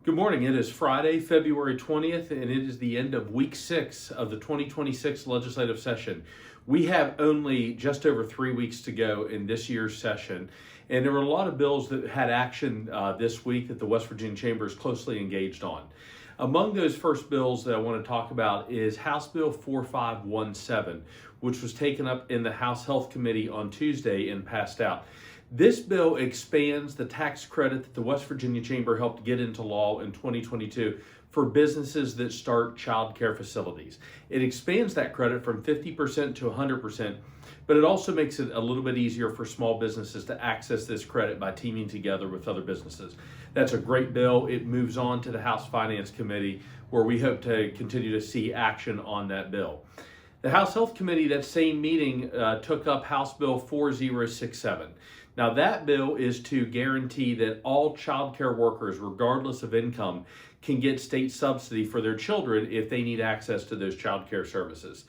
Good morning. It is Friday, February 20th, and it is the end of week 6 of the 2026 legislative session. We have only just over 3 weeks to go in this year's session, and there were a lot of bills that had action this week that the West Virginia Chamber is closely engaged on. Among those first bills that I want to talk about is House Bill 4517, which was taken up in the House Health Committee on Tuesday and passed out. This bill expands the tax credit that the West Virginia Chamber helped get into law in 2022 for businesses that start child care facilities. It expands that credit from 50% to 100%, but it also makes it a little bit easier for small businesses to access this credit by teaming together with other businesses. That's a great bill. It moves on to the House Finance Committee, where we hope to continue to see action on that bill. The House Health Committee, that same meeting, took up House Bill 4067. Now, that bill is to guarantee that all child care workers, regardless of income, can get state subsidy for their children if they need access to those child care services.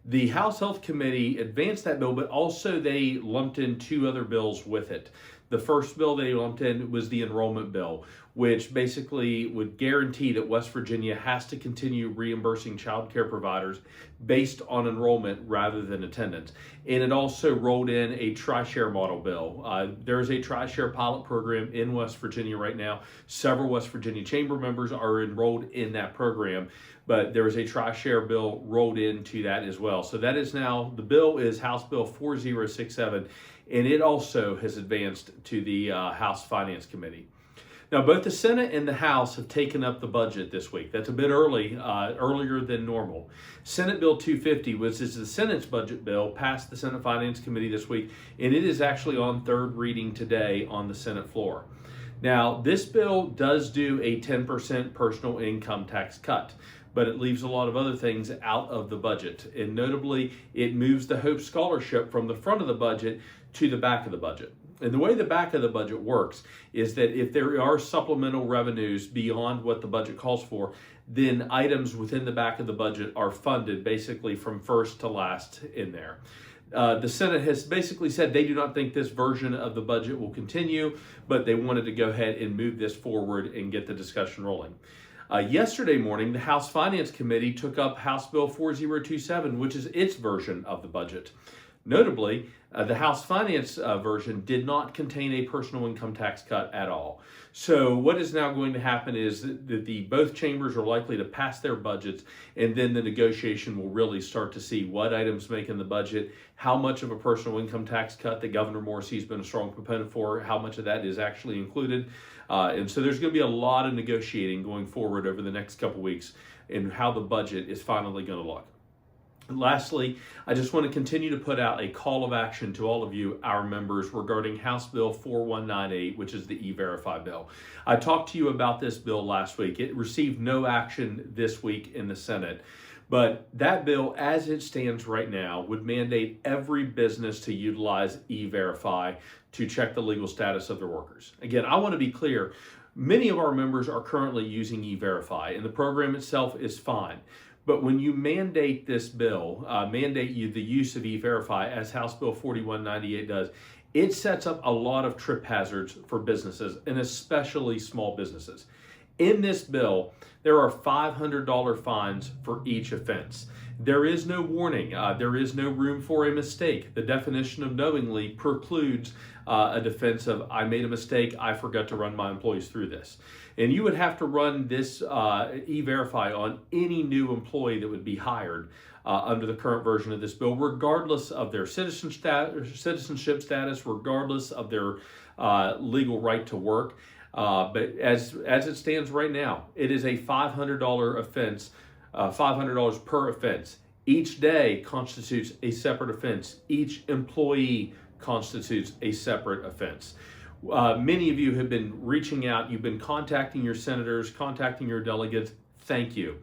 The House Health Committee advanced that bill, but also they lumped in 2 other bills with it. The first bill they lumped in was the enrollment bill, which basically would guarantee that West Virginia has to continue reimbursing child care providers based on enrollment rather than attendance. And it also rolled in a tri-share model bill. There's a tri-share pilot program in West Virginia right now. Several West Virginia Chamber members are enrolled in that program, but there is a tri-share bill rolled into that as well. So that is now, the bill is House Bill 4067, and it also has advanced to the House Finance Committee. Now, both the Senate and the House have taken up the budget this week. That's a bit earlier than normal. Senate Bill 250, which is the Senate's budget bill, passed the Senate Finance Committee this week, and it is actually on third reading today on the Senate floor. Now, this bill does do a 10% personal income tax cut, but it leaves a lot of other things out of the budget. And notably, it moves the Hope Scholarship from the front of the budget to the back of the budget. And the way the back of the budget works is that if there are supplemental revenues beyond what the budget calls for, then items within the back of the budget are funded basically from first to last in there. The Senate has basically said they do not think this version of the budget will continue, but they wanted to go ahead and move this forward and get the discussion rolling. Yesterday morning, the House Finance Committee took up House Bill 4027, which is its version of the budget. Notably, the House Finance version did not contain a personal income tax cut at all. So what is now going to happen is that both chambers are likely to pass their budgets, and then the negotiation will really start to see what items make in the budget, how much of a personal income tax cut that Governor Morrisey has been a strong proponent for, how much of that is actually included. And so there's going to be a lot of negotiating going forward over the next couple weeks in how the budget is finally going to look. Lastly, I just want to continue to put out a call of action to all of you, our members, regarding House Bill 4198, which is the E-Verify bill. I talked to you about this bill last week. It received no action this week in the Senate, but that bill, as it stands right now, would mandate every business to utilize E-Verify to check the legal status of their workers. Again, I want to be clear. Many of our members are currently using E-Verify, and the program itself is fine. But when you mandate this bill, mandate you the use of E-Verify, as House Bill 4198 does, it sets up a lot of trip hazards for businesses, and especially small businesses. In this bill, there are $500 fines for each offense. There is no warning. There is no room for a mistake. The definition of knowingly precludes a defense of, I made a mistake, I forgot to run my employees through this. And you would have to run this E-Verify on any new employee that would be hired under the current version of this bill, regardless of their citizenship status, regardless of their legal right to work. But as it stands right now, it is a $500 offense, $500 per offense. Each day constitutes a separate offense. Each employee constitutes a separate offense. Many of you have been reaching out. You've been contacting your senators, contacting your delegates. Thank you.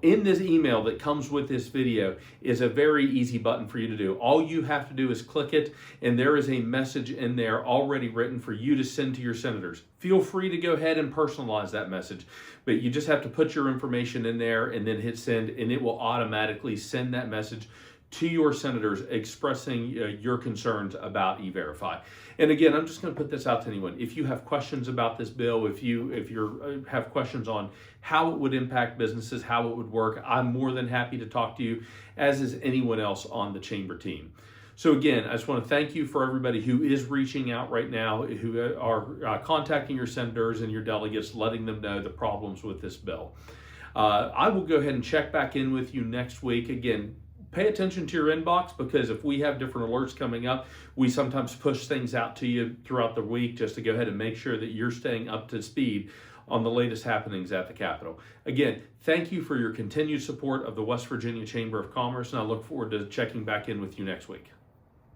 In this email that comes with this video is a very easy button for you to do. All you have to do is click it, and there is a message in there already written for you to send to your senators. Feel free to go ahead and personalize that message, but you just have to put your information in there and then hit send, and it will automatically send that message to your senators expressing your concerns about E-Verify. And again, I'm just going to put this out to anyone. If you have questions about this bill, if you have questions on how it would impact businesses, how it would work, I'm more than happy to talk to you, as is anyone else on the chamber team. So again, I just want to thank you for everybody who is reaching out right now, who are contacting your senators and your delegates, letting them know the problems with this bill. I will go ahead and check back in with you next week. Again, pay attention to your inbox, because if we have different alerts coming up, we sometimes push things out to you throughout the week just to go ahead and make sure that you're staying up to speed on the latest happenings at the Capitol. Again, thank you for your continued support of the West Virginia Chamber of Commerce, and I look forward to checking back in with you next week.